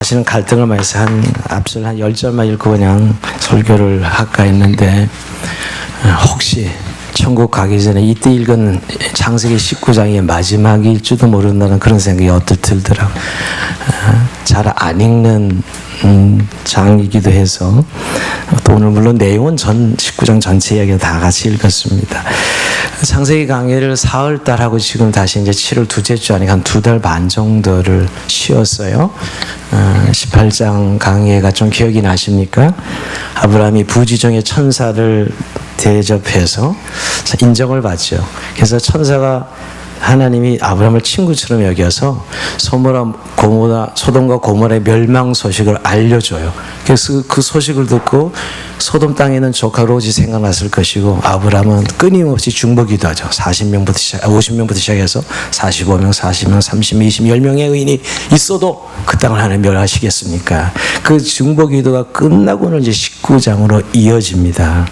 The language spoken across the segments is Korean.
사실은 갈등을 많이 해서 앞설 한 10절만 읽고 그냥 설교를 할까 했는데, 혹시 천국 가기 전에 이때 읽은 창세기 19장이 마지막일지도 모른다는 그런 생각이 언뜻 들더라고요. 잘 안 읽는 장이기도 해서, 또 오늘 물론 내용은 19장 전체 이야기를 다 같이 읽었습니다. 창세기 강의를 사흘달 하고 지금 다시 이제 7월 둘째 주 아니까 한 2달 반 정도를 쉬었어요. 18장 강의가 좀 기억이 나십니까? 아브라함이 부지정의 천사를 대접해서 인정을 받죠. 그래서 천사가 하나님이 아브라함을 친구처럼 여겨서 소돔과 고모라의 멸망 소식을 알려줘요. 그래서 그 소식을 듣고 소돔 땅에는 조카 롯이 생각났을 것이고, 아브라함은 끊임없이 중보기도하죠. 50명부터 시작해서 45명, 40명, 30명, 20, 10명의 의인이 있어도 그 땅을 하나님 멸하시겠습니까? 그 중보기도가 끝나고는 이제 19장으로 이어집니다.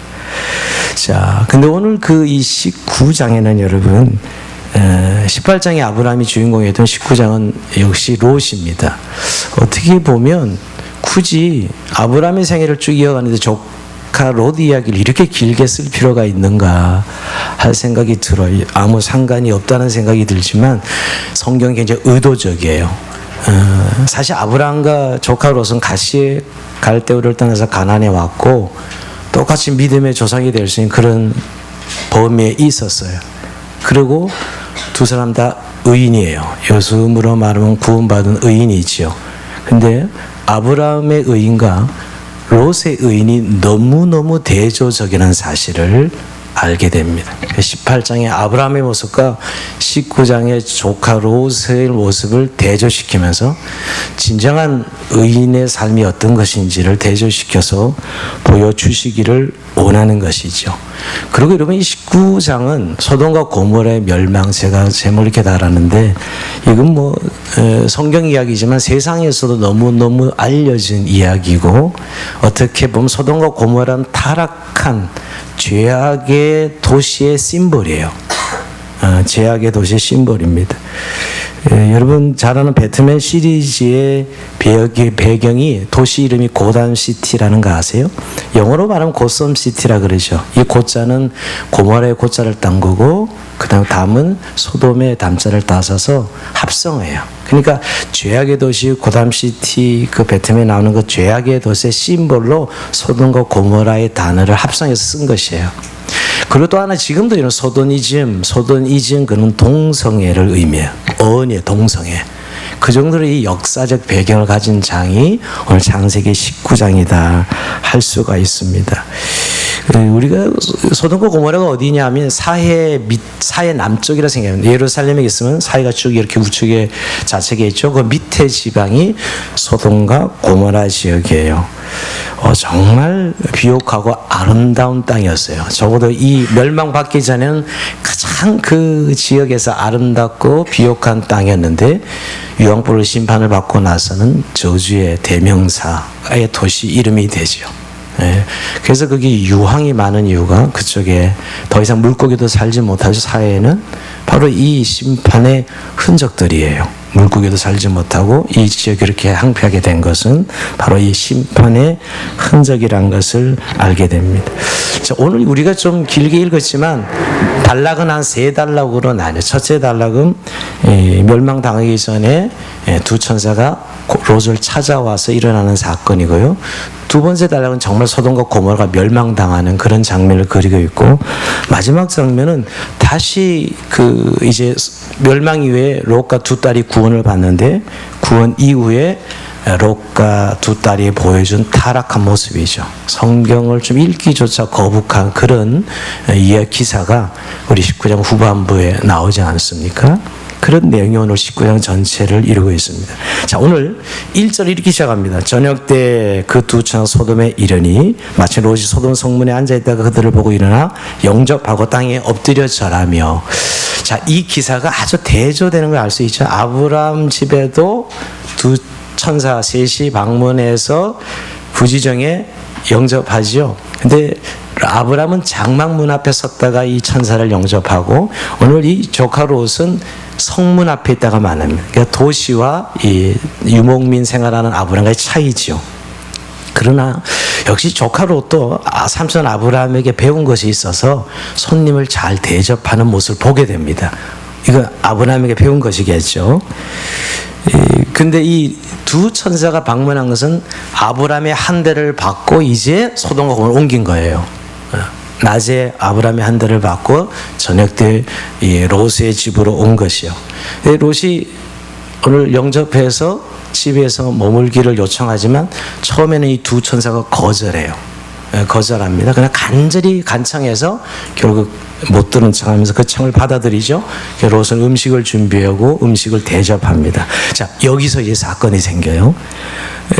자, 근데 오늘 이 19장에는 여러분, 18장에 아브라함이 주인공이었던 19장은 역시 롯입니다. 어떻게 보면 굳이 아브라함의 생애를 쭉 이어가는데 조카 롯 이야기를 이렇게 길게 쓸 필요가 있는가 할 생각이 들어요. 아무 상관이 없다는 생각이 들지만 성경이 굉장히 의도적이에요. 사실 아브라함과 조카 롯은 같이 갈대우를 떠나서 가나안에 왔고 똑같이 믿음의 조상이 될 수 있는 그런 범위에 있었어요. 그리고 두 사람 다 의인이에요. 요즘으로 말하면 구원받은 의인이지요. 근데 아브라함의 의인과 롯의 의인이 너무너무 대조적이라는 사실을 알게 됩니다. 18장의 아브라함의 모습과 19장의 조카 롯의 모습을 대조시키면서 진정한 의인의 삶이 어떤 것인지를 대조시켜서 보여주시기를 원하는 것이죠. 그리고 여러분, 이 19장은 소돔과 고모라의 멸망, 제가 제목을 이렇게 달았는데, 이건 성경 이야기지만 세상에서도 너무너무 알려진 이야기고, 어떻게 보면 소돔과 고모라는 타락한 죄악의 도시의 심볼이에요. 죄악의 도시의 심볼입니다. 여러분 잘 아는 배트맨 시리즈의 배경이 도시 이름이 고담시티라는 거 아세요? 영어로 말하면 고썸시티라 그러죠. 이 고자는 고모라의 고자를 딴 거고, 그 다음은 소돔의 담자를 따서서 합성해요. 그러니까 죄악의 도시 고담시티, 그 배트맨에 나오는 그 죄악의 도시의 심볼로 소돔과 고모라의 단어를 합성해서 쓴 것이에요. 그리고 또 하나, 지금도 이런 소도니즘 그는 동성애를 의미해요. 어원이에요, 동성애. 그 정도로 이 역사적 배경을 가진 장이 오늘 창세기 19장이다 할 수가 있습니다. 우리가 소돔과 고모라가 어디냐 하면 사해 남쪽이라 생각합니다. 예루살렘에 있으면 사해가 쭉 이렇게 우측에 좌측에 있죠. 그 밑에 지방이 소돔과 고모라 지역이에요. 정말 비옥하고 아름다운 땅이었어요. 적어도 이 멸망받기 전에는 가장 그 지역에서 아름답고 비옥한 땅이었는데, 유황불 심판을 받고 나서는 저주의 대명사의 도시 이름이 되죠. 그래서 거기 유황이 많은 이유가 그쪽에 더 이상 물고기도 살지 못하죠. 사해에는 바로 이 심판의 흔적들이에요. 물고기도 살지 못하고 이 지역이 이렇게 항폐하게 된 것은 바로 이 심판의 흔적이란 것을 알게 됩니다. 자, 오늘 우리가 좀 길게 읽었지만 단락은 한 3단락으로 나뉘어요. 첫째 단락은 멸망당하기 전에 두 천사가 롯을 찾아와서 일어나는 사건이고요. 두 번째 단락은 정말 소돔과 고모라가 멸망당하는 그런 장면을 그리고 있고, 마지막 장면은 다시 이제 멸망 이후에 롯과 두 딸이 구원을 받는데, 구원 이후에 롯과 두 딸이 보여준 타락한 모습이죠. 성경을 좀 읽기조차 거북한 그런 기사가 우리 19장 후반부에 나오지 않습니까? 그런 내용이 오늘 19장 전체를 이루고 있습니다. 자, 오늘 1절 이렇게 시작합니다. 저녁 때 그 두 천사 소돔에 이르니 마치 롯이 소돔 성문에 앉아있다가 그들을 보고 일어나 영접하고 땅에 엎드려 절하며. 자, 이 기사가 아주 대조되는 걸 알 수 있죠. 아브라함 집에도 두 천사 셋이 방문해서 부지정에 영접하죠. 근데 아브라함은 장막문 앞에 섰다가 이 천사를 영접하고 오늘 이 조카 롯은 성문 앞에 있다가 만납니다. 그러니까 도시와 이 유목민 생활하는 아브라함과의 차이지요. 그러나 역시 조카 롯도 삼손 아브라함에게 배운 것이 있어서 손님을 잘 대접하는 모습을 보게 됩니다. 이거 아브라함에게 배운 것이겠죠. 근데 이 두 천사가 방문한 것은 아브라함의 한 대를 받고 이제 소돔과 고모라로 옮긴 거예요. 낮에 아브라함의 한 대를 받고 저녁 때 롯의 집으로 온 것이요. 롯이 오늘 영접해서 집에서 머물기를 요청하지만 처음에는 이 두 천사가 거절해요. 거절합니다. 그냥 간절히 간청해서 결국 못 들은 척하면서 그 청을 받아들이죠. 롯은 음식을 준비하고 음식을 대접합니다. 자, 여기서 이제 사건이 생겨요.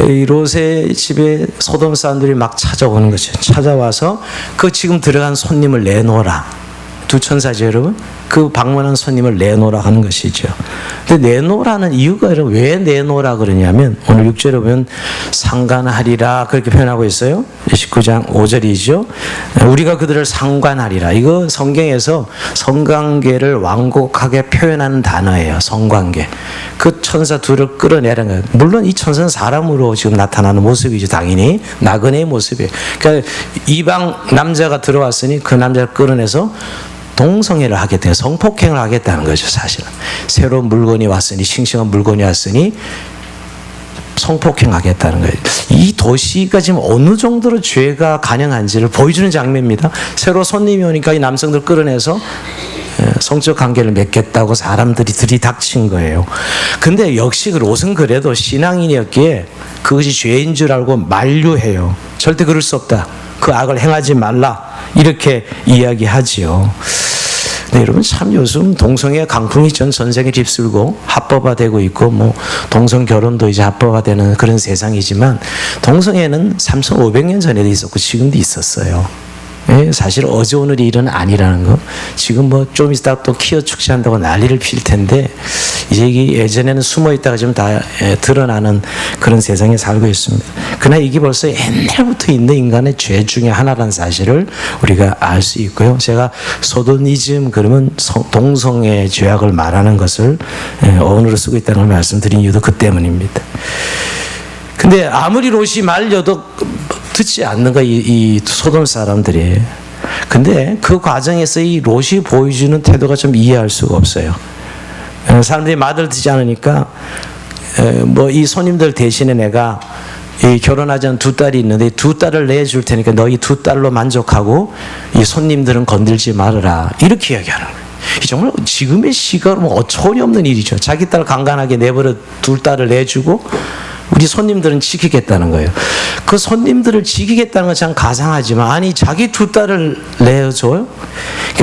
이 롯의 집에 소돔 사람들이 막 찾아오는 거죠. 찾아와서 그 지금 들어간 손님을 내놓으라. 두 천사죠, 여러분. 그 방문한 손님을 내놓으라 하는 것이죠. 근데 내놓으라는 이유가 왜 내놓으라 그러냐면 오늘 6절에 보면 상관하리라 그렇게 표현하고 있어요. 19장 5절이죠. 우리가 그들을 상관하리라. 이거 성경에서 성관계를 완곡하게 표현하는 단어예요. 성관계. 그 천사 둘을 끌어내라는 거예요. 물론 이 천사는 사람으로 지금 나타나는 모습이죠. 당연히 나그네의 모습이에요. 그러니까 이방 남자가 들어왔으니 그 남자를 끌어내서 동성애를 하게 돼요. 성폭행을 하겠다는 거죠, 사실은. 새로운 물건이 왔으니, 싱싱한 물건이 왔으니 성폭행하겠다는 거예요. 이 도시가 지금 어느 정도로 죄가 간영한지를 보여주는 장면입니다. 새로 손님이 오니까 이 남성들 끌어내서 성적 관계를 맺겠다고 사람들이 들이닥친 거예요. 근데 역시 그 롯은 그래도 신앙인이었기에 그것이 죄인 줄 알고 만류해요. 절대 그럴 수 없다. 그 악을 행하지 말라. 이렇게 이야기하지요. 네, 여러분 참 요즘 동성애 강풍이 전 세계에 휩쓸고 합법화되고 있고 뭐 동성 결혼도 이제 합법화되는 그런 세상이지만 동성애는 3,500년 전에도 있었고 지금도 있었어요. 예, 사실 어제 오늘의 일은 아니라는 거. 지금 뭐 좀 있다 또 키어 축제한다고 난리를 필 텐데 이제 이게 예전에는 숨어 있다가 지금 다 드러나는 그런 세상에 살고 있습니다. 그러나 이게 벌써 옛날부터 있는 인간의 죄 중에 하나라는 사실을 우리가 알 수 있고요. 제가 소도니즘 그러면 동성애 죄악을 말하는 것을 어원으로 쓰고 있다는 걸 말씀드린 이유도 그 때문입니다. 근데 아무리 롯이 말려도 듣지 않는 거야, 이 소돔 사람들이. 근데 그 과정에서 이 롯이 보여주는 태도가 좀 이해할 수가 없어요. 사람들이 말을 듣지 않으니까 뭐 이 손님들 대신에 내가 이 결혼하지 않은 두 딸이 있는데 두 딸을 내줄 테니까 너희 두 딸로 만족하고 이 손님들은 건들지 말아라. 이렇게 이야기하는 거예요. 이 정말 지금의 시각으로 뭐 어처구니 없는 일이죠. 자기 딸 강간하게 내버려 둘 딸을 내주고 우리 손님들은 지키겠다는 거예요. 그 손님들을 지키겠다는 건 참 가상하지만 아니 자기 두 딸을 내줘요?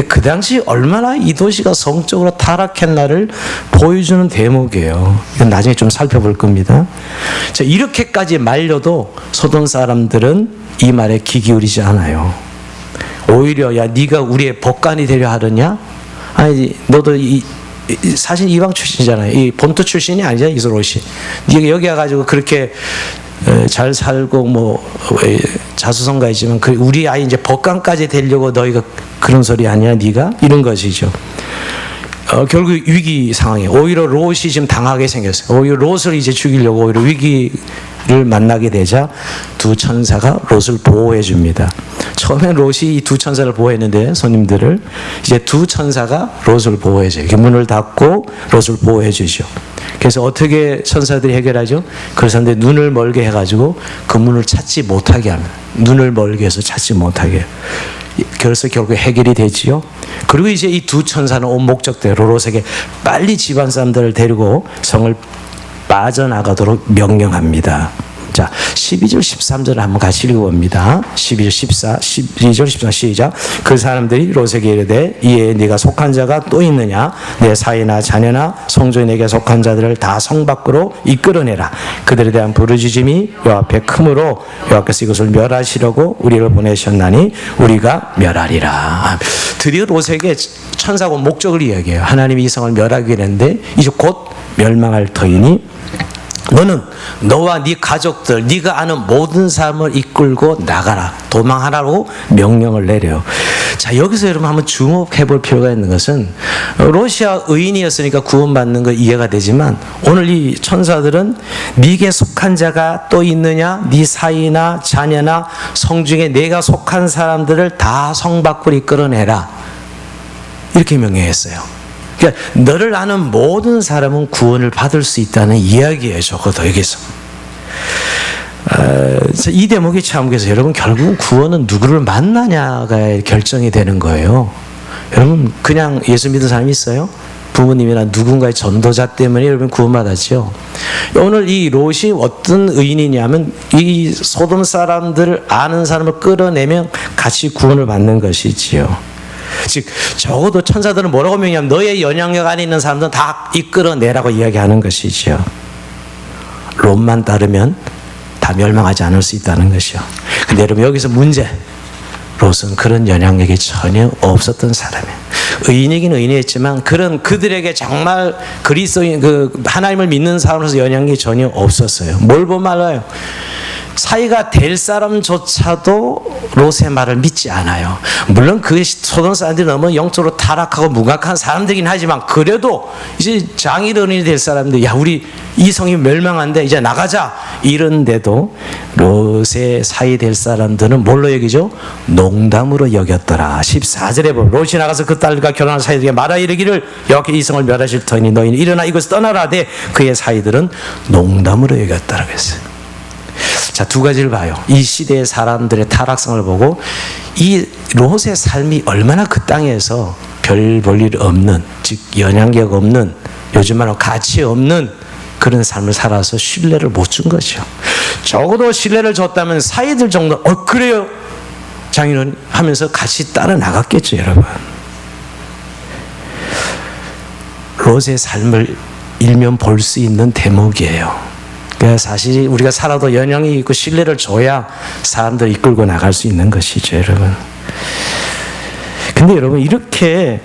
그 당시 얼마나 이 도시가 성적으로 타락했나를 보여주는 대목이에요. 이건 나중에 좀 살펴볼 겁니다. 자, 이렇게까지 말려도 소돔 사람들은 이 말에 귀 기울이지 않아요. 오히려 야 네가 우리의 법관이 되려 하느냐? 아니 너도 사실 이방 출신이잖아요. 이 본토 출신이 아니잖아요. 이스롯이. 네가 여기 와가지고 그렇게 잘 살고 뭐 자수성가했지만 우리 아이 이제 법관까지 되려고 너희가 그런 소리 아니야 네가? 이런 것이죠. 결국 위기 상황에 오히려 롯이 지금 당하게 생겼어요. 오히려 롯을 이제 죽이려고 오히려 위기를 만나게 되자 두 천사가 롯을 보호해 줍니다. 처음에 롯이 이 두 천사를 보호했는데 손님들을 이제 두 천사가 롯을 보호해 줘요. 문을 닫고 롯을 보호해 주죠. 그래서 어떻게 천사들이 해결하죠? 그 사람들이 눈을 멀게 해가지고 그 문을 찾지 못하게 합니다. 눈을 멀게 해서 찾지 못하게 해요. 그래서 결국 해결이 되지요. 그리고 이제 이 두 천사는 온 목적대로 롯에게 빨리 집안 사람들을 데리고 성을 빠져나가도록 명령합니다. 자, 12절 13절을 한번 같이 읽어봅니다. 12절 13 시작. 그 사람들이 롯에게 이르되 이에 네가 속한 자가 또 있느냐? 내 사이나 자녀나 성전이 내게 속한 자들을 다 성 밖으로 이끌어내라. 그들에 대한 부르짖음이 여 앞에 크므로 여호와께서 이것을 멸하시려고 우리를 보내셨나니 우리가 멸하리라. 드디어 롯에게 천사가 목적을 이야기해요. 하나님이 이 성을 멸하게 되는데 이제 곧 멸망할 터이니 너는 너와 네 가족들, 네가 아는 모든 사람을 이끌고 나가라. 도망하라고 명령을 내려요. 자, 여기서 여러분 한번 주목해 볼 필요가 있는 것은 러시아 의인이었으니까 구원받는 거 이해가 되지만 오늘 이 천사들은 네게 속한 자가 또 있느냐? 네 사이나 자녀나 성중에 내가 속한 사람들을 다 성 밖으로 이끌어내라. 이렇게 명령했어요. 그러니까 너를 아는 모든 사람은 구원을 받을 수 있다는 이야기예요. 적어도 여기서. 이 대목이 참 그래서 여러분 결국 구원은 누구를 만나냐가 결정이 되는 거예요. 여러분 그냥 예수 믿는 사람이 있어요? 부모님이나 누군가의 전도자 때문에 여러분 구원받았죠. 오늘 이 롯이 어떤 의인이냐면 이 소돔 사람들을 아는 사람을 끌어내면 같이 구원을 받는 것이지요. 즉 적어도 천사들은 뭐라고 명령하면 너의 영향력 안에 있는 사람들은 다 이끌어내라고 이야기하는 것이지요. 롯만 따르면 다 멸망하지 않을 수 있다는 것이요. 근데 여러분 여기서 문제, 롯은 그런 영향력이 전혀 없었던 사람이에요. 의인이긴 의인이었지만 그들에게 정말 그리스도인 하나님을 믿는 사람으로서 영향력이 전혀 없었어요. 뭘 보면 알아요? 사이가 될 사람조차도 롯의 말을 믿지 않아요. 물론 그 소돔 사람들이 너무 영적으로 타락하고 무각한 사람들이긴 하지만 그래도 이제 장일어른이 될 사람들, 야 우리 이 성이 멸망한데 이제 나가자 이런데도 롯의 사이 될 사람들은 뭘로 여기죠? 농담으로 여겼더라. 14절에 보면 롯이 나가서 그 딸과 결혼한 사이들에게 말하 이르기를 여호와께서 이 성을 멸하실 터이니 너희는 일어나 이것을 떠나라 하되 그의 사이들은 농담으로 여겼더라 그랬어요. 자, 두 가지를 봐요. 이 시대의 사람들의 타락성을 보고 이 롯의 삶이 얼마나 그 땅에서 별 볼 일 없는, 즉 영향력 없는, 요즘 말로 가치 없는 그런 삶을 살아서 신뢰를 못 준 거죠. 적어도 신뢰를 줬다면 사이들 정도 그래요 장인은 하면서 같이 따라 나갔겠죠. 여러분 롯의 삶을 일면 볼 수 있는 대목이에요. 사실 우리가 살아도 영향이 있고 신뢰를 줘야 사람들 이끌고 나갈 수 있는 것이죠. 여러분 근데 여러분 이렇게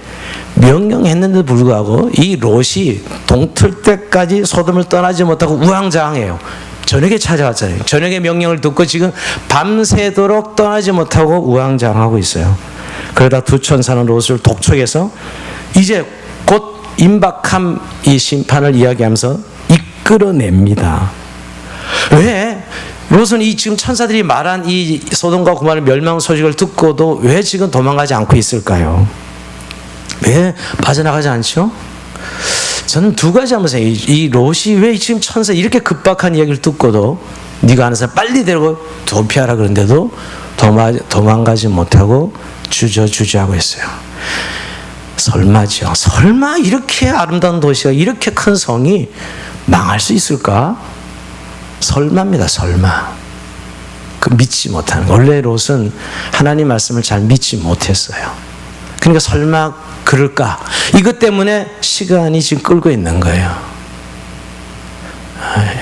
명령했는데도 불구하고 이 롯이 동틀 때까지 소돔을 떠나지 못하고 우왕좌왕해요. 저녁에 찾아왔잖아요. 저녁에 명령을 듣고 지금 밤새도록 떠나지 못하고 우왕좌왕하고 있어요. 그러다 두 천사는 롯을 독촉해서 이제 곧 임박한 이 심판을 이야기하면서 이끌어냅니다. 왜? 롯은 이 지금 천사들이 말한 이 소돔과 고모라의 멸망 소식을 듣고도 왜 지금 도망가지 않고 있을까요? 왜 빠져나가지 않죠? 저는 두 가지 하면서 이 롯이 왜 지금 천사 이렇게 급박한 이야기를 듣고도 네가 아는 사람 빨리 데리고 도피하라 그런데도 도망가지 못하고 주저하고 있어요. 설마죠. 설마 이렇게 아름다운 도시가 이렇게 큰 성이 망할 수 있을까? 설마입니다. 설마. 그 믿지 못하는 거. 원래 롯은 하나님 말씀을 잘 믿지 못했어요. 그러니까 설마 그럴까? 이것 때문에 시간이 지금 끌고 있는 거예요.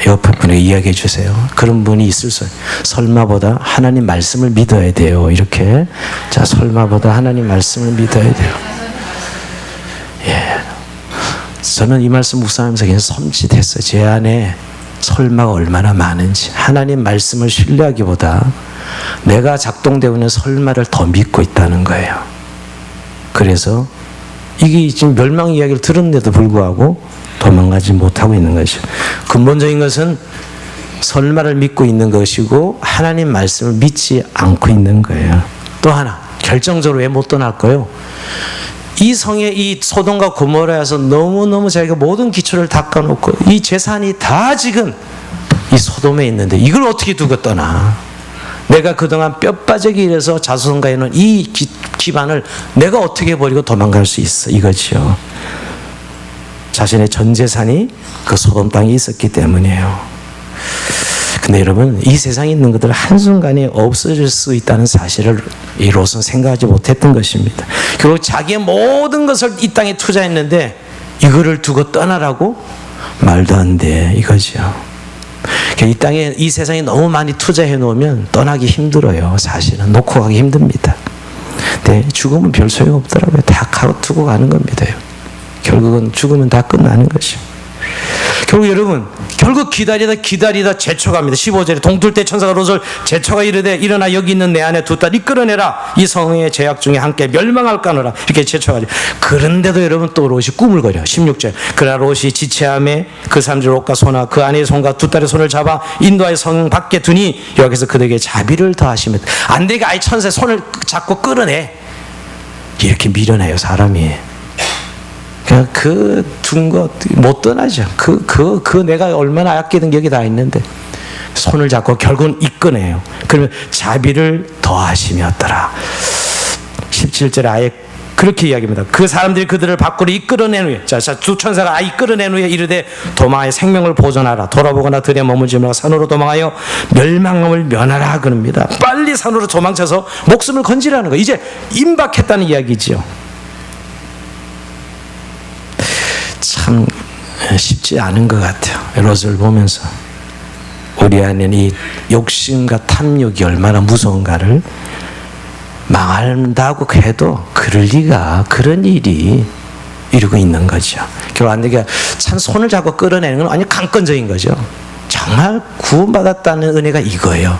옆에 분에게 이야기해 주세요. 그런 분이 있을 수 있어요. 설마보다 하나님 말씀을 믿어야 돼요. 이렇게. 자, 설마보다 하나님 말씀을 믿어야 돼요. 예. 저는 이 말씀 묵상하면서 그냥 섬찟했어요. 제 안에 설마가 얼마나 많은지. 하나님 말씀을 신뢰하기보다 내가 작동되고 있는 설마를 더 믿고 있다는 거예요. 그래서 이게 지금 멸망 이야기를 들었는데도 불구하고 도망가지 못하고 있는 것이죠. 근본적인 것은 설마를 믿고 있는 것이고 하나님 말씀을 믿지 않고 있는 거예요. 또 하나, 결정적으로 왜 못 떠날까요? 이 성에 이 소돔과 고모라에서 너무너무 자기가 모든 기초를 닦아놓고 이 재산이 다 지금 이 소돔에 있는데 이걸 어떻게 두고 떠나? 내가 그동안 뼈 빠지게 일해서 자손과 있는 이 기반을 내가 어떻게 버리고 도망갈 수 있어? 이거지요. 자신의 전 재산이 그 소돔 땅에 있었기 때문이에요. 근데 여러분 이 세상에 있는 것들은 한순간에 없어질 수 있다는 사실을 이 롯은 생각하지 못했던 것입니다. 결국 자기의 모든 것을 이 땅에 투자했는데 이거를 두고 떠나라고? 말도 안 돼 이거죠. 이 땅에 이 세상에 너무 많이 투자해 놓으면 떠나기 힘들어요. 사실은 놓고 가기 힘듭니다. 근데 죽으면 별 소용 없더라고요. 다 두고 가는 겁니다. 결국은 죽으면 다 끝나는 것이죠. 결국 기다리다 제초갑니다. 15절에 동틀 때 천사가 롯을 제초가 이르되 일어나 여기 있는 내 아내 두 딸 이끌어내라. 이 성의 죄악 중에 함께 멸망할까노라. 이렇게 제초가. 그런데도 여러분 또 롯이 꿈을 거려. 16절. 그러나 롯이 지체함에 그 사람들 롯과 소나 그 아내의 손과 두 딸의 손을 잡아 인도하여 성 밖에 두니 여기서 그들에게 자비를 더하시며 안 되게 아예 천사의 손을 잡고 끌어내. 이렇게 밀어내요 사람이. 그냥 그 둔 것 못 떠나죠. 그 내가 얼마나 아끼던 기억이 다 있는데 손을 잡고 결국은 이끌어내요. 그러면 자비를 더하심이었더라. 17절에 아예 그렇게 이야기합니다. 그 사람들이 그들을 밖으로 이끌어낸 후에 두 천사가 이끌어낸 후에 이르되 도망하여 생명을 보존하라. 돌아보거나 들에 머물지 말고 산으로 도망하여 멸망을 면하라 그럽니다. 빨리 산으로 도망쳐서 목숨을 건지라는 거. 이제 임박했다는 이야기죠. 참 쉽지 않은 것 같아요. 롯을 보면서 우리 안에는 이 욕심과 탐욕이 얼마나 무서운가를 망한다고 해도 그럴 리가, 그런 일이 이루고 있는 거죠. 결국 안 되게 참 손을 잡고 끌어내는 건 완전 강권적인 거죠. 정말 구원받았다는 은혜가 이거예요.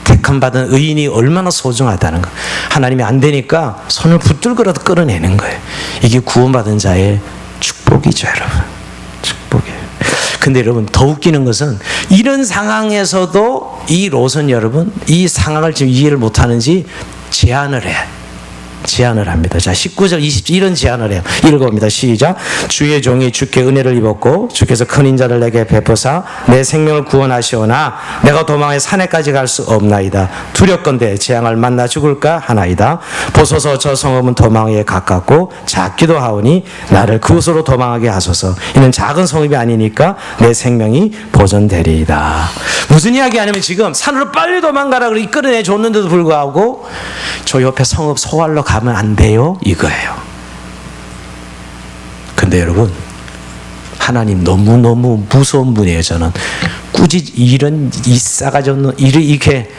택함받은 의인이 얼마나 소중하다는 거. 하나님이 안 되니까 손을 붙들고라도 끌어내는 거예요. 이게 구원받은 자의 축복이죠, 여러분. 축복이에요. 근데 여러분, 더 웃기는 것은 이런 상황에서도 이 롯은 여러분, 이 상황을 지금 이해를 못하는지 제안을 해. 제안을 합니다. 자, 19절, 20절 이런 제안을 해요. 읽어봅니다. 시작. 주의 종이 주께 은혜를 입었고 주께서 큰 인자를 내게 베푸사 내 생명을 구원하시오나 내가 도망해 산에까지 갈 수 없나이다. 두렵건대 재앙을 만나 죽을까 하나이다. 보소서 저 성읍은 도망에 가깝고 작기도 하오니 나를 그곳으로 도망하게 하소서. 이는 작은 성읍이 아니니까 내 생명이 보존되리이다. 무슨 이야기 하냐면 지금 산으로 빨리 도망가라 그러고 이끌어내 줬는데도 불구하고 저 옆에 성읍 소활로 가면 안 돼요? 이거예요. 근데 여러분, 하나님 너무너무 무서운 분이에요. 저는 꾸짖 이런 이 싸가지 없는 이렇게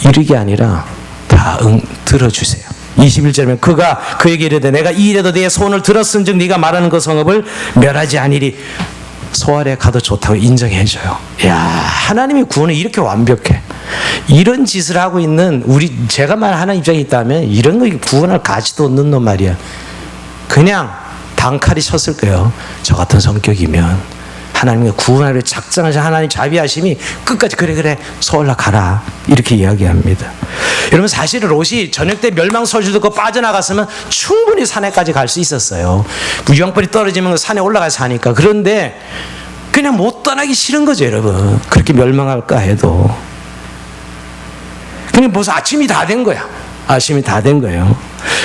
이르게 아니라 다 들어주세요. 21절이면 그가 그에게 이르되 내가 이 일에도 네 손을 들었은즉 네가 말하는 그 성읍을 멸하지 아니리. 소활에 가도 좋다고 인정해줘요. 야, 하나님의 구원은 이렇게 완벽해. 이런 짓을 하고 있는 제가 하나님 입장에 있다면 이런 거 구원할 가치도 없는 놈 말이야. 그냥 단칼이 쳤을 거예요. 저 같은 성격이면 하나님의 구원하려 작정하신 하나님 자비하심이 끝까지 그래 소홀라 가라 이렇게 이야기합니다. 여러분, 사실은 롯이 저녁 때 멸망 소식을 듣고 빠져나갔으면 충분히 산에까지 갈 수 있었어요. 유황불이 떨어지면 산에 올라가서 사니까. 그런데 그냥 못 떠나기 싫은 거죠, 여러분. 그렇게 멸망할까 해도. 그냥 벌써 아침이 다 된 거야. 아침이 다 된 거예요.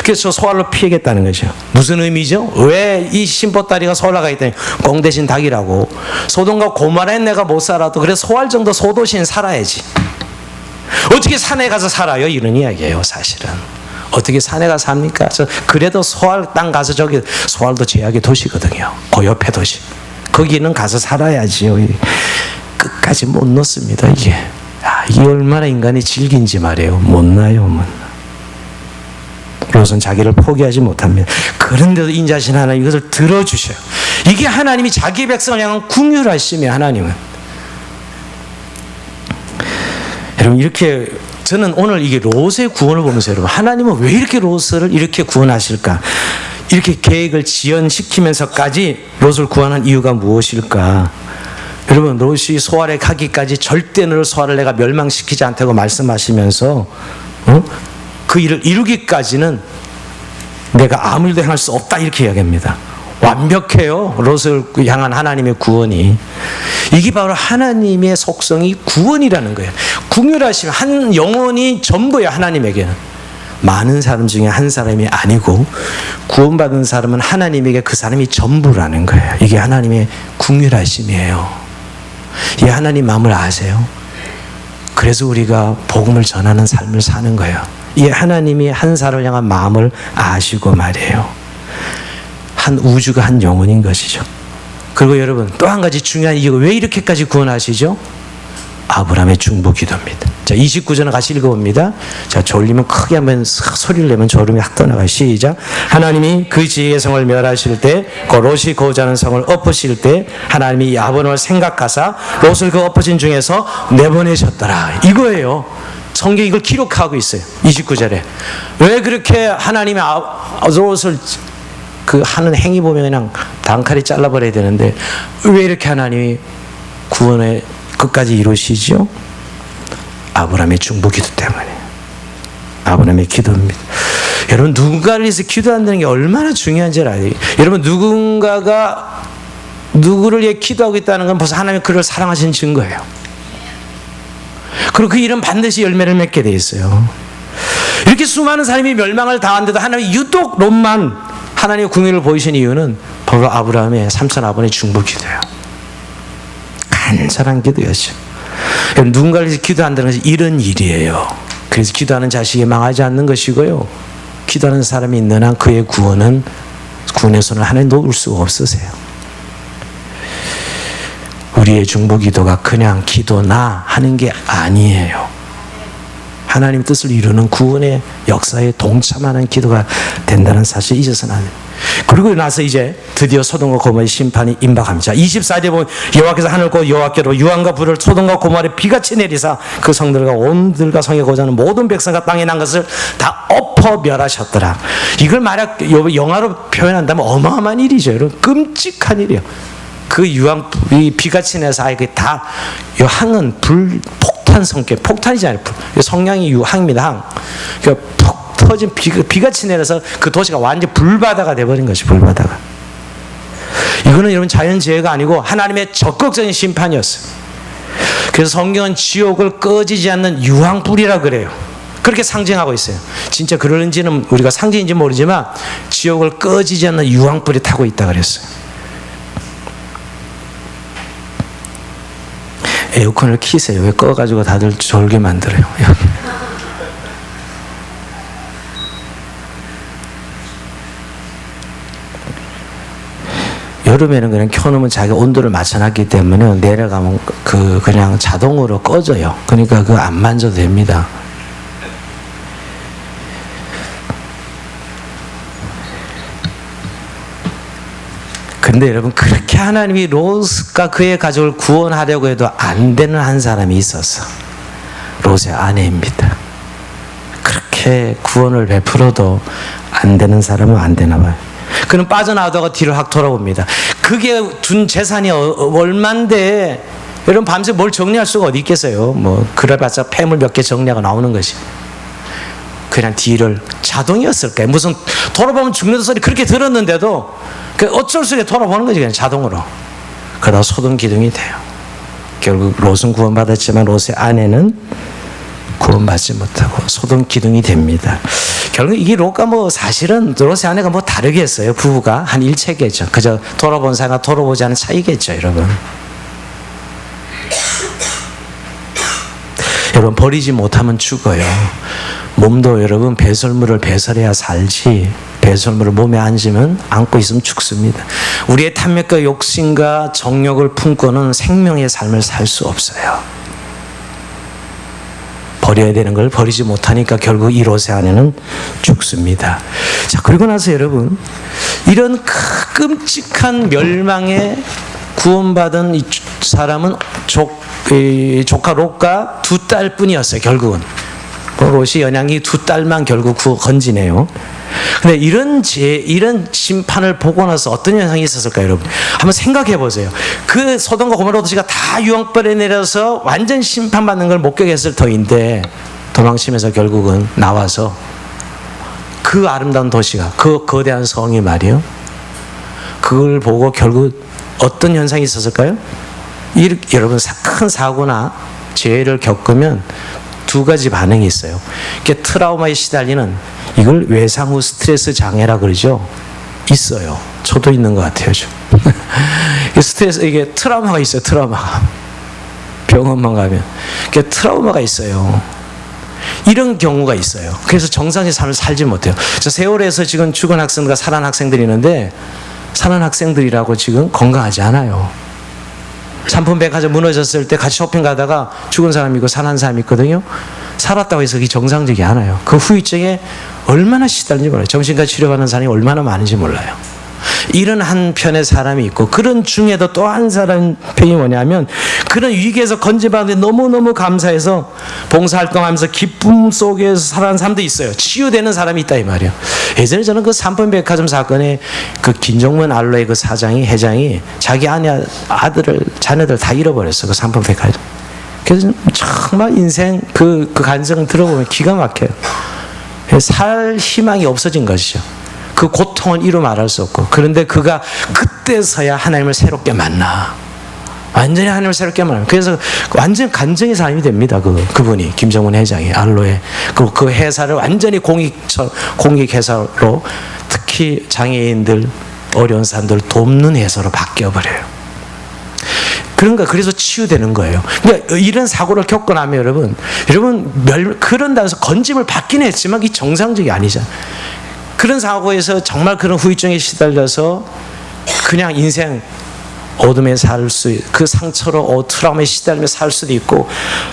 그래서 저 소알로 피하겠다는 거죠. 무슨 의미죠? 왜 이 심보따리가 소알라가 있다니? 공 대신 닭이라고. 소돔과 고모라엔 내가 못 살아도 그래 소알 정도 소도시는 살아야지. 어떻게 산에 가서 살아요? 이런 이야기예요, 사실은. 어떻게 산에 가서 삽니까? 그래도 소알 땅 가서 저기 소알도 제약의 도시거든요. 그 옆에 도시. 거기는 가서 살아야지요. 끝까지 못 놓습니다, 이게. 이게 얼마나 인간이 질긴지 말이에요. 못 나요. 롯은 자기를 포기하지 못합니다. 그런데도 인자신 하나님 이것을 들어주셔요. 이게 하나님이 자기 백성을 향한 긍휼하심이에요. 하나님은. 여러분, 이렇게 저는 오늘 이게 롯의 구원을 보면서 여러분, 하나님은 왜 이렇게 롯을 이렇게 구원하실까? 이렇게 계획을 지연시키면서까지 롯을 구원한 이유가 무엇일까? 여러분, 롯이 소알에 가기까지 절대 너를 소알을 내가 멸망시키지 않다고 말씀하시면서 그 일을 이루기까지는 내가 아무 일도 행할 수 없다 이렇게 이야기합니다. 완벽해요. 롯을 향한 하나님의 구원이. 이게 바로 하나님의 속성이 구원이라는 거예요. 긍휼하심, 한 영혼이 전부예요. 하나님에게는. 많은 사람 중에 한 사람이 아니고 구원받은 사람은 하나님에게 그 사람이 전부라는 거예요. 이게 하나님의 긍휼하심이에요. 이 하나님 마음을 아세요? 그래서 우리가 복음을 전하는 삶을 사는 거예요. 이 하나님이 한 사람을 향한 마음을 아시고 말이에요. 한 우주가 한 영혼인 것이죠. 그리고 여러분, 또 한 가지 중요한 이유가 왜 이렇게까지 구원하시죠? 아브라함의 중보 기도입니다. 자, 29절은 같이 읽어봅니다. 자, 졸리면 크게 한번 소리를 내면 졸음이 확 떠나가요. 시작. 하나님이 그 지혜의 성을 멸하실 때, 그 롯이 거주하는 성을 엎으실 때 하나님이 야본을 생각하사 롯을 그 엎으신 중에서 내보내셨더라. 이거예요. 성경이 이걸 기록하고 있어요. 29절에. 왜 그렇게 하나님이 롯을 그 하는 행위 보면 그냥 단칼에 잘라버려야 되는데 왜 이렇게 하나님이 구원의 끝까지 이루시죠? 아브라함의 중보기도 때문에. 아브라함의 기도입니다. 여러분, 누군가를 위해서 기도한다는 게 얼마나 중요한지 알아요. 여러분, 누군가가 누구를 위해 기도하고 있다는 건 벌써 하나님이 그를 사랑하신 증거예요. 그리고 그 일은 반드시 열매를 맺게 돼 있어요. 이렇게 수많은 사람이 멸망을 당한데도 하나님이 유독 롯만 하나님의 궁유를 보이신 이유는 바로 아브라함의 삼촌 아버지의 중보기도예요. 간절한 기도였죠. 누군가를 위해서 기도한다는 것이 이런 일이에요. 그래서 기도하는 자식이 망하지 않는 것이고요. 기도하는 사람이 있는 한 그의 구원의 손을 하나님 놓을 수가 없으세요. 우리의 중보기도가 그냥 기도나 하는 게 아니에요. 하나님 뜻을 이루는 구원의 역사에 동참하는 기도가 된다는 사실 잊어서는 안 돼요. 그리고 나서 이제 드디어 소돔과 고모라의 심판이 임박합니다. 24절에 보면 여호와께서 하늘과 여호와께로 유황과 불을 소돔과 고모라에 비같이 내리사 그 성들과 온들과 성에 거주하는 모든 백성과 땅에 난 것을 다 엎어 멸하셨더라. 이걸 만약 영화로 표현한다면 어마어마한 일이죠. 여러분, 끔찍한 일이에요. 그 유황이 비같이 내서 아예 다 항은 불 폭탄 성격, 폭탄이지 않아요. 성량이 유황입니다. 항. 그러니까 푹 터진 비같이 내려서 그 도시가 완전 불바다가 돼버린 것이 불바다가. 이거는 여러분 자연재해가 아니고 하나님의 적극적인 심판이었어요. 그래서 성경은 지옥을 꺼지지 않는 유황불이라 그래요. 그렇게 상징하고 있어요. 진짜 그런지는 우리가 상징인지 모르지만 지옥을 꺼지지 않는 유황불이 타고 있다 그랬어요. 에어컨을 키세요. 왜 꺼가지고 다들 졸게 만들어요? 여름에는 그냥 켜놓으면 자기 온도를 맞춰놨기 때문에 내려가면 그냥 자동으로 꺼져요. 그러니까 그거 안 만져도 됩니다. 근데 여러분, 그렇게 하나님이 롯과 그의 가족을 구원하려고 해도 안 되는 한 사람이 있었어. 롯의 아내입니다. 그렇게 구원을 베풀어도 안 되는 사람은 안 되나 봐요. 그는 빠져나오다가 뒤를 확 돌아봅니다. 그게 준 재산이 얼만데 여러분, 밤새 뭘 정리할 수가 어디 있겠어요. 뭐 그래봤자 폐물 몇 개 정리하고 나오는 것이. 그냥 뒤를 자동이었을까요? 무슨 돌아보면 죽는 소리 그렇게 들었는데도 어쩔 수 없이 돌아보는 거지, 그냥 자동으로. 그러다 소돔 기둥이 돼요. 결국 롯은 구원받았지만 롯의 아내는 구원받지 못하고 소돔 기둥이 됩니다. 결국 이게 롯과 사실은 롯의 아내가 다르겠어요. 부부가 한 일체겠죠. 그저 돌아본 사람과 돌아보지 않은 차이겠죠, 여러분. 여러분, 버리지 못하면 죽어요. 몸도 여러분 배설물을 배설해야 살지, 배설물을 몸에 안고 있으면 죽습니다. 우리의 탐욕과 욕심과 정욕을 품고는 생명의 삶을 살 수 없어요. 버려야 되는 걸 버리지 못하니까 결국 이 롯의 아내는 죽습니다. 자, 그리고 나서 여러분, 이런 끔찍한 멸망에 구원받은 이 사람은 조카 롯과 두 딸뿐이었어요. 결국은 롯이 연양이 두 딸만 결국 건지네요. 근데 이런 심판을 보고 나서 어떤 현상이 있었을까요, 여러분? 한번 생각해 보세요. 그 소돔과 고모라 도시가 다 유황불에 내려서 완전 심판받는 걸 목격했을 터인데 도망치면서 결국은 나와서 그 아름다운 도시가, 그 거대한 성이 말이요, 그걸 보고 결국 어떤 현상이 있었을까요? 여러분, 큰 사고나 재해를 겪으면 두 가지 반응이 있어요. 이게 트라우마에 시달리는, 이걸 외상 후 스트레스 장애라 그러죠. 있어요. 저도 있는 것 같아요. 이게 트라우마가 있어요. 트라우마가. 병원만 가면 이게 트라우마가 있어요. 이런 경우가 있어요. 그래서 정상의 삶을 살지 못해요. 저 세월에서 지금 죽은 학생들과 살아난 학생들이 있는데, 살아난 학생들이라고 지금 건강하지 않아요. 삼풍백화점 무너졌을 때 같이 쇼핑 가다가 죽은 사람이 있고 살아난 사람이 있거든요. 살았다고 해서 그게 정상적이 않아요. 그 후유증에 얼마나 시달리는지 몰라요. 정신과 치료받는 사람이 얼마나 많은지 몰라요. 이런 한편의 사람이 있고, 그런 중에도 또 한 사람 편이 뭐냐면, 그런 위기에서 건져받는데 너무너무 감사해서 봉사활동하면서 기쁨 속에서 살아가는 사람도 있어요. 치유되는 사람이 있다 이 말이에요. 예전에 저는 그 삼풍백화점 사건에 그 김종문 알로에 그 사장이, 회장이 자기 아들을, 자녀들 다 잃어버렸어. 그 삼풍백화점. 그래서 정말 인생 그 간증 들어보면 기가 막혀요. 살 희망이 없어진 것이죠. 그 고통은 이루 말할 수 없고, 그런데 그가 그때서야 하나님을 새롭게 만나. 완전히 하나님을 새롭게 만나. 그래서 완전 간증의 사람이 됩니다. 그분이, 김정은 회장이, 알로에. 그 회사를 완전히 공익 회사로, 특히 장애인들, 어려운 사람들 돕는 회사로 바뀌어버려요. 그래서 치유되는 거예요. 그러니까 이런 사고를 겪고 나면 여러분, 그런다 해서 건짐을 받긴 했지만 이 정상적이 아니잖아요. 그런 사고에서 정말 그런 후유증에 시달려서 그냥 인생 어둠에 그 상처로 트라우마에 시달리며 살 수도 있고,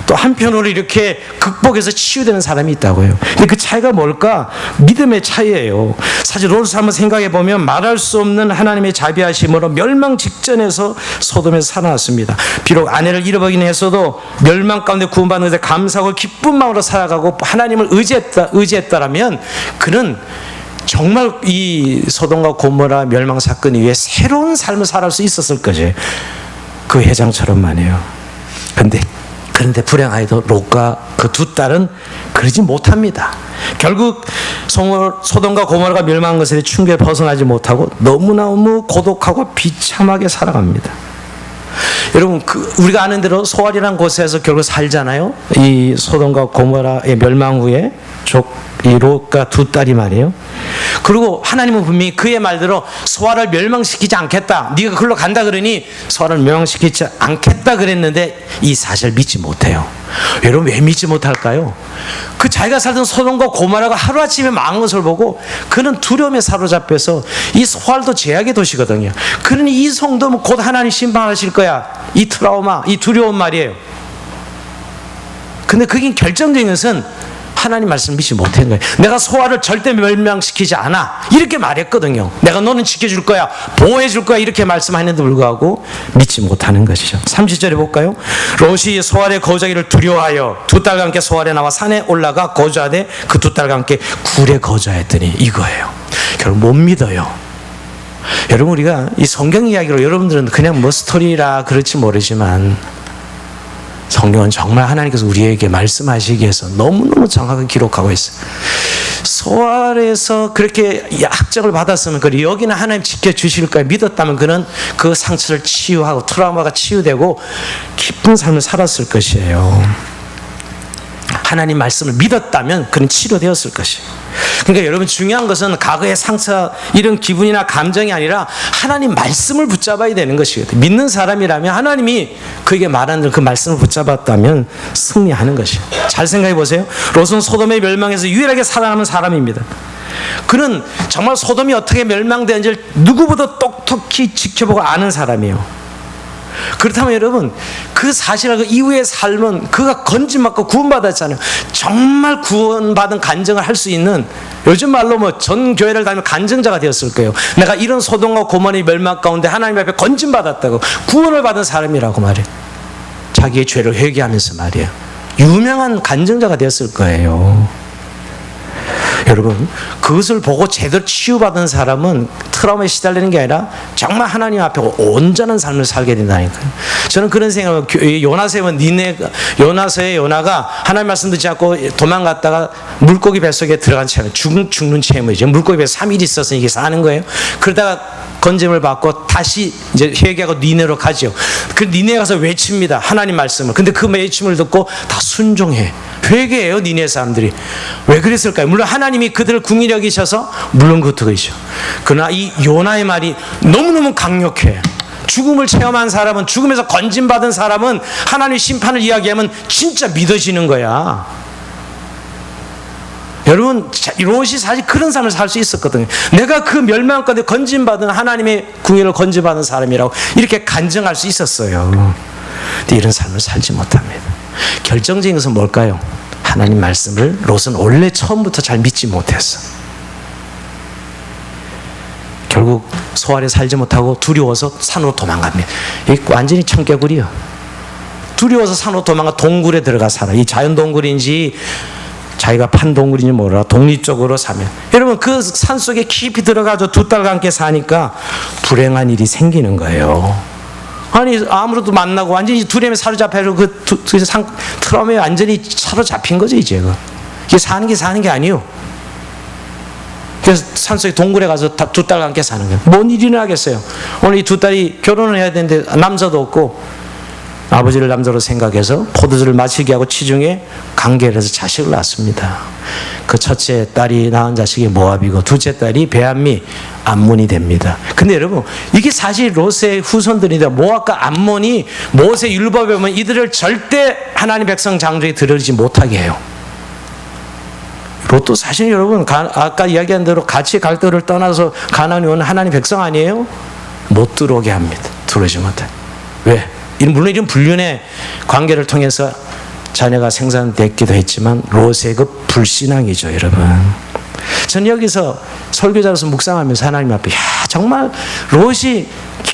또 한편으로 이렇게 극복해서 치유되는 사람이 있다고요. 근데 그 차이가 뭘까? 믿음의 차이예요. 사실 롯을 한번 생각해 보면 말할 수 없는 하나님의 자비하심으로 멸망 직전에서 소돔에서 살아났습니다. 비록 아내를 잃어버리긴 했어도 멸망 가운데 구원받는 데 감사하고 기쁜 마음으로 살아가고 하나님을 의지했다라면 그는 정말 이 소돔과 고모라 멸망 사건 이후에 새로운 삶을 살 수 있었을 거지. 그 회장처럼 말이에요. 그런데 불행하게도 롯과 그 두 딸은 그러지 못합니다. 결국 소돔과 고모라가 멸망한 것에 충격에 벗어나지 못하고 너무너무 고독하고 비참하게 살아갑니다. 여러분, 우리가 아는 대로 소알이라는 곳에서 결국 살잖아요. 이 소돔과 고모라의 멸망 후에 이 롯과 두 딸이 말이에요. 그리고 하나님은 분명히 그의 말대로 소알을 멸망시키지 않겠다. 네가 그걸로 간다 그러니 소알을 멸망시키지 않겠다 그랬는데 이 사실을 믿지 못해요. 여러분, 왜 믿지 못할까요? 그 자기가 살던 소돔과 고모라가 하루아침에 망한 것을 보고 그는 두려움에 사로잡혀서, 이 소알도 죄악의 도시거든요. 그러니 이 성도는 곧 하나님 심판하실 거야. 이 트라우마, 이 두려움 말이에요. 근데 그게 결정적인 것은 하나님 말씀을 믿지 못한 거예요. 내가 소알을 절대 멸망시키지 않아 이렇게 말했거든요. 내가 너는 지켜줄 거야, 보호해줄 거야 이렇게 말씀하는데도 불구하고 믿지 못하는 것이죠. 30절에 볼까요? 롯이 소알의 거주하기를 두려워하여 두 딸과 함께 소알에 나와 산에 올라가 거주하되 그 두 딸과 함께 굴에 거주하였더니, 이거예요. 결국 못 믿어요. 여러분, 우리가 이 성경 이야기로 여러분들은 그냥 뭐 스토리라 그렇지 모르지만 성경은 정말 하나님께서 우리에게 말씀하시기 위해서 너무너무 정확하게 기록하고 있어요. 소알에서 그렇게 학적을 받았으면 여기는 하나님 지켜주실 거야 믿었다면 그는 그 상처를 치유하고 트라우마가 치유되고 기쁜 삶을 살았을 것이에요. 하나님 말씀을 믿었다면 그는 치료되었을 것이에요. 그러니까 여러분, 중요한 것은 과거의 상처, 이런 기분이나 감정이 아니라 하나님 말씀을 붙잡아야 되는 것이거든요. 믿는 사람이라면 하나님이 그에게 말하는 그 말씀을 붙잡았다면 승리하는 것이에요. 잘 생각해 보세요. 롯은 소돔의 멸망에서 유일하게 살아남은 사람입니다. 그는 정말 소돔이 어떻게 멸망되는지를 누구보다 똑똑히 지켜보고 아는 사람이에요. 그렇다면 여러분, 그 사실과 그 이후의 삶은 그가 건짐받고 구원받았잖아요. 정말 구원받은 간증을 할 수 있는, 요즘 말로 뭐 전 교회를 다니면 간증자가 되었을 거예요. 내가 이런 소돔과 고모라의 멸망 가운데 하나님 앞에 건짐받았다고, 구원을 받은 사람이라고 말해요. 자기의 죄를 회개하면서 말이에요. 유명한 간증자가 되었을 거예요. 여러분, 그것을 보고 제대로 치유받은 사람은 트라우마에 시달리는 게 아니라 정말 하나님 앞에 온전한 삶을 살게 된다니까요. 저는 그런 생각을, 요나서의 요나가 하나님 말씀 듣지 않고 도망갔다가 물고기 뱃속에 들어간 체험, 죽는 체험이죠. 물고기 뱃속에 3일 있어서 이게 사는 거예요. 그러다가 건짐을 받고 다시 이제 회개하고 니네로 가죠. 그 니네 가서 외칩니다. 하나님 말씀을. 근데 그 외침을 듣고 다 순종해. 회개해요, 니네 사람들이. 왜 그랬을까요? 물론 하나님이 그들을 긍휼히 여기셔서 물론 그것이죠. 그러나 이 요나의 말이 너무너무 강력해. 죽음을 체험한 사람은, 죽음에서 건짐받은 사람은 하나님의 심판을 이야기하면 진짜 믿어지는 거야. 여러분, 롯이 사실 그런 삶을 살 수 있었거든요. 내가 그 멸망 가운데 건진받은 하나님의 궁예를 건진받은 사람이라고 이렇게 간증할 수 있었어요. 근데 이런 삶을 살지 못합니다. 결정적인 것은 뭘까요? 하나님 말씀을 롯은 원래 처음부터 잘 믿지 못했어. 결국 소알에 살지 못하고 두려워서 산으로 도망갑니다. 이 완전히 청개구리요. 두려워서 산으로 도망가 동굴에 들어가 살아. 이 자연 동굴인지 자기가 판 동굴인지 몰라. 독립적으로 사면. 여러분, 그 산속에 깊이 들어가서 2달과 함께 사니까 불행한 일이 생기는 거예요. 아니, 아무로도 만나고 완전히 두려움에 사로잡혀서 트라우마에 완전히 사로잡힌 거죠, 이제. 이게 사는 게 아니에요. 그래서 산속에 동굴에 가서 2달과 함께 사는 거예요. 뭔 일이나 하겠어요. 오늘 이 2딸이 결혼을 해야 되는데 남자도 없고, 아버지를 남자로 생각해서 포도주를 마시게 하고 치중에 관계를 해서 자식을 낳습니다. 그 첫째 딸이 낳은 자식이 모압이고 둘째 딸이 베암미 암몬이 됩니다. 근데 여러분, 이게 사실 롯의 후손들인데 모압과 암몬이 모세 율법에 보면 이들을 절대 하나님 백성 장족에 들어오지 못하게 해요. 롯도 사실 여러분, 아까 이야기한 대로 같이 갈대를 떠나서 가나안에 온 하나님 백성 아니에요? 못 들어오게 합니다. 들어오지 못해. 왜? 물론 이런 불륜의 관계를 통해서 자녀가 생산됐기도 했지만 롯의 그 불신앙이죠, 여러분. 전 여기서 설교자로서 묵상하면서 하나님 앞에, 야, 정말 롯이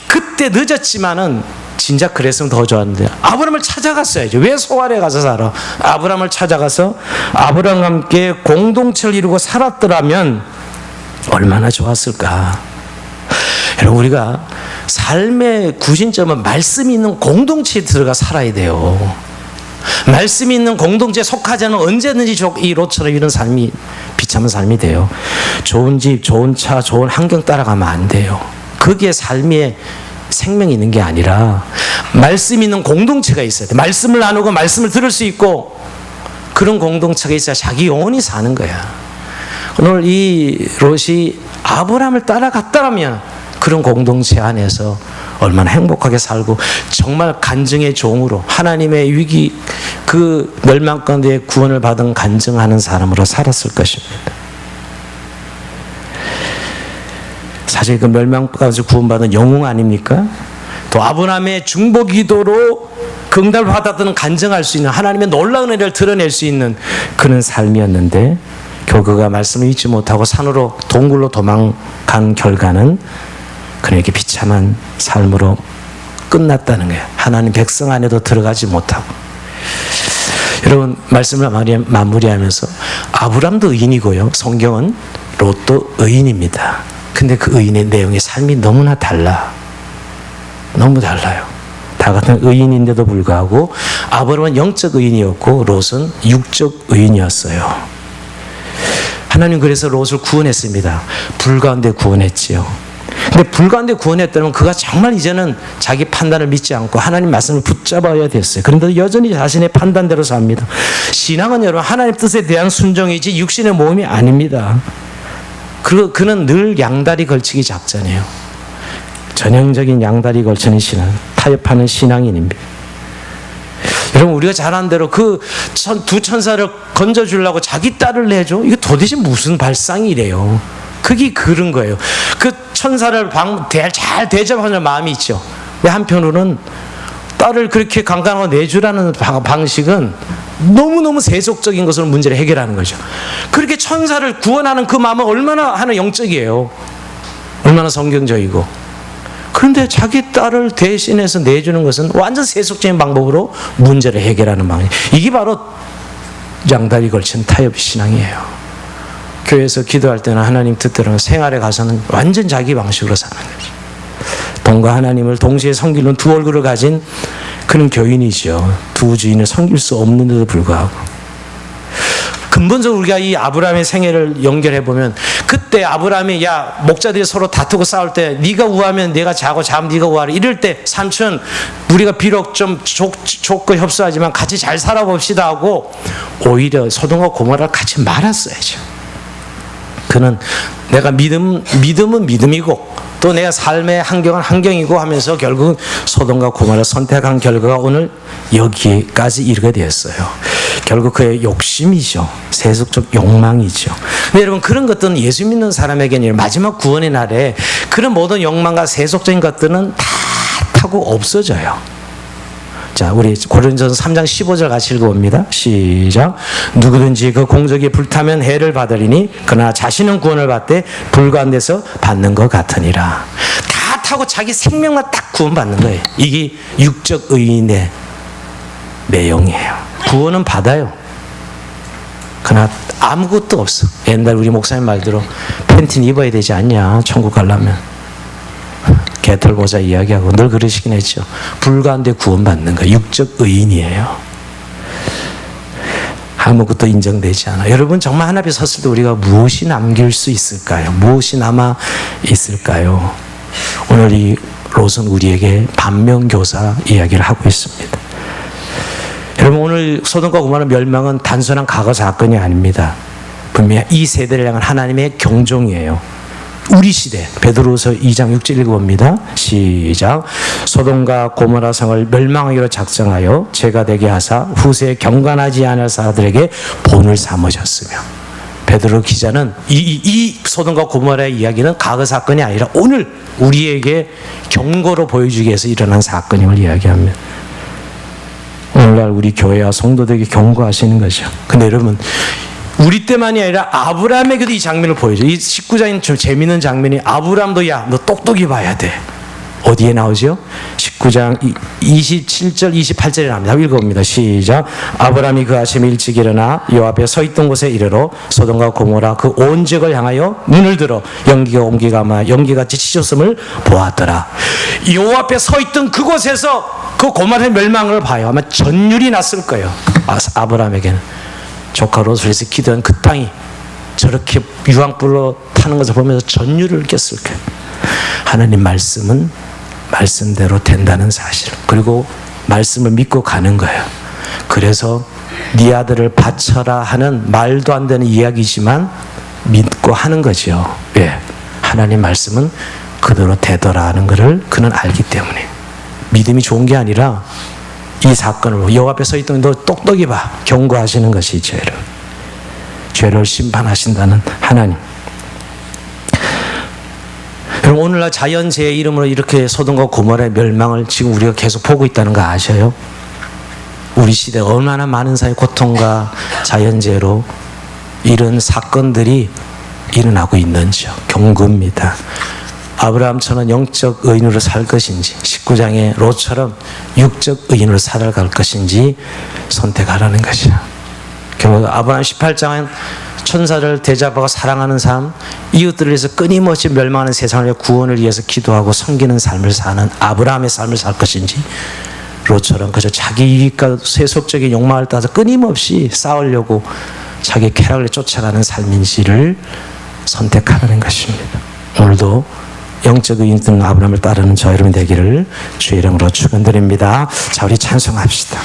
그때 늦었지만은 진짜 그랬으면 더 좋았는데 아브라함을 찾아갔어야죠. 왜 소알에 가서 살아? 아브라함을 찾아가서 아브라함과 함께 공동체를 이루고 살았더라면 얼마나 좋았을까. 여러분, 우리가 삶의 구심점은 말씀이 있는 공동체에 들어가 살아야 돼요. 말씀이 있는 공동체에 속하지 않으면 언제든지 이 롯처럼 이런 삶이 비참한 삶이 돼요. 좋은 집, 좋은 차, 좋은 환경 따라가면 안 돼요. 거기에 삶의 생명이 있는 게 아니라 말씀이 있는 공동체가 있어야 돼요. 말씀을 나누고 말씀을 들을 수 있고 그런 공동체가 있어야 자기 영혼이 사는 거야. 오늘 이 롯이 아브라함을 따라갔다면 그런 공동체 안에서 얼마나 행복하게 살고 정말 간증의 종으로 하나님의 위기 그 멸망 가운데 구원을 받은 간증하는 사람으로 살았을 것입니다. 사실 그 멸망 가운데 구원받은 영웅 아닙니까? 또 아브라함의 중보 기도로 응답을 받았던 간증할 수 있는 하나님의 놀라운 은혜를 드러낼 수 있는 그런 삶이었는데 결국 그가 말씀을 잊지 못하고 산으로 동굴로 도망간 결과는 그에게 비참한 삶으로 끝났다는 거예요. 하나님 백성 안에도 들어가지 못하고. 여러분, 말씀을 마무리하면서 아브람도 의인이고요. 성경은 롯도 의인입니다. 근데 그 의인의 내용의 삶이 너무나 달라. 너무 달라요. 다 같은 의인인데도 불구하고 아브람은 영적 의인이었고 롯은 육적 의인이었어요. 하나님 그래서 롯을 구원했습니다. 불 가운데 구원했지요. 근데 불 가운데 구원했다면 그가 정말 이제는 자기 판단을 믿지 않고 하나님 말씀을 붙잡아야 됐어요. 그런데 여전히 자신의 판단대로 삽니다. 신앙은 여러분 하나님 뜻에 대한 순종이지 육신의 모험이 아닙니다. 그는 늘 양다리 걸치기 작전이에요. 전형적인 양다리 걸치는 신앙, 타협하는 신앙인입니다. 여러분, 우리가 잘 아는 대로 그 두 천사를 건져주려고 자기 딸을 내줘? 이거 도대체 무슨 발상이래요? 그게 그런 거예요. 그 천사를 잘 대접하는 마음이 있죠. 근데 한편으로는 딸을 그렇게 강간하고 내주라는 방식은 너무너무 세속적인 것으로 문제를 해결하는 거죠. 그렇게 천사를 구원하는 그 마음은 얼마나 하나 영적이에요. 얼마나 성경적이고. 그런데 자기 딸을 대신해서 내주는 것은 완전 세속적인 방법으로 문제를 해결하는 방식. 이게 바로 양다리 걸친 타협 신앙이에요. 교회에서 기도할 때는 하나님 뜻대로 생활에 가서는 완전 자기 방식으로 사는 거죠. 돈과 하나님을 동시에 섬기는 두 얼굴을 가진 그런 교인이죠. 두 주인을 섬길 수 없는데도 불구하고. 근본적으로 우리가 이 아브라함의 생애를 연결해 보면 그때 아브라함이 야 목자들이 서로 다투고 싸울 때 네가 우하면 내가 자고 자면 네가 우하라 이럴 때 삼촌 우리가 비록 좀 좁고 협소하지만 같이 잘 살아봅시다 하고 오히려 소돔과 고모라를 같이 말았어야죠. 그는 내가 믿음은 믿음이고 또 내가 삶의 환경은 환경이고 하면서 결국 소돔과 고모라를 선택한 결과가 오늘 여기까지 이르게 되었어요. 결국 그의 욕심이죠. 세속적 욕망이죠. 근데 여러분 그런 것들은 예수 믿는 사람에게는 마지막 구원의 날에 그런 모든 욕망과 세속적인 것들은 다 타고 없어져요. 자, 우리 고린도전서 3장 15절 같이 읽어봅니다. 시작. 누구든지 그 공적이 불타면 해를 받으리니 그러나 자신은 구원을 받되 불가한 데서 받는 것 같으니라. 다 타고 자기 생명만 딱 구원받는 거예요. 이게 육적 의인의 내용이에요. 구원은 받아요. 그러나 아무것도 없어. 옛날 우리 목사님 말대로 팬티는 입어야 되지 않냐, 천국 가려면. 개털보자 이야기하고 늘 그러시긴 했죠. 불가한데 구원받는 거 육적 의인이에요. 아무것도 인정되지 않아. 여러분 정말 하나 앞에 섰을 때 우리가 무엇이 남길 수 있을까요? 무엇이 남아 있을까요? 오늘 이 롯은 우리에게 반면교사 이야기를 하고 있습니다. 여러분 오늘 소돔과 고모라 멸망은 단순한 과거 사건이 아닙니다. 분명히 이 세대를 향한 하나님의 경종이에요. 우리 시대 베드로서 2장 6절 읽어봅니다. 시작. 소돔과 고모라 성을 멸망하기로 작정하여 죄가 되게 하사 후세에 경건하지 않을 사람들에게 본을 삼으셨으며. 베드로 기자는 이 소돔과 고모라의 이야기는 과거 사건이 아니라 오늘 우리에게 경고로 보여주기 위해서 일어난 사건임을 이야기합니다. 오늘날 우리 교회와 성도들에게 경고하시는 거죠. 근데 여러분 우리 때만이 아니라 아브라함에게도 이 장면을 보여줘. 이 19장이 좀 재미있는 장면이 아브라함도 야, 너 똑똑히 봐야 돼. 어디에 나오죠? 19장 27절 28절에 나옵니다. 읽어봅니다. 시작. 아브라함이 그 아침에 일찍 일어나 요 앞에 서 있던 곳에 이르러 소돔과 고모라 그 온 지역을 향하여 눈을 들어 연기같이 치솟음을 보았더라. 요 앞에 서 있던 그곳에서 그 고모라의 멸망을 봐요. 아마 전율이 났을 거예요. 아브라함에게는. 조카 롯을 위해서 기도한 그 땅이 저렇게 유황불로 타는 것을 보면서 전율을 느꼈을 거예요. 하나님 말씀은 말씀대로 된다는 사실, 그리고 말씀을 믿고 가는 거예요. 그래서 네 아들을 바쳐라 하는 말도 안 되는 이야기지만 믿고 하는 거죠. 왜? 하나님 말씀은 그대로 되더라 하는 것을 그는 알기 때문에. 믿음이 좋은 게 아니라 이 사건을 여호와 앞에 서 있던 너 똑똑히 봐. 경고하시는 것이 죄를 심판하신다는 하나님. 여러분 오늘날 자연재해 이름으로 이렇게 소돔과 고모라의 멸망을 지금 우리가 계속 보고 있다는 거 아셔요? 우리 시대에 얼마나 많은 사회 고통과 자연재해로 이런 사건들이 일어나고 있는지요. 경고입니다. 아브라함처럼 영적 의인으로 살 것인지 19장의 롯처럼 육적 의인으로 살아갈 것인지 선택하라는 것이야. 결국 아브라함 18장은 천사를 대접하고 사랑하는 삶, 이웃들을 위해서 끊임없이 멸망하는 세상을 구원을 위해서 기도하고 섬기는 삶을 사는 아브라함의 삶을 살 것인지 롯처럼 그저 자기 이익과 세속적인 욕망을 따라서 끊임없이 싸우려고 자기 쾌락을 쫓아가는 삶인지를 선택하라는 것입니다. 오늘도 영적 의인들 아브라함을 따르는 저 여러분 되기를 주의 이름으로 축원드립니다. 자, 우리 찬송합시다.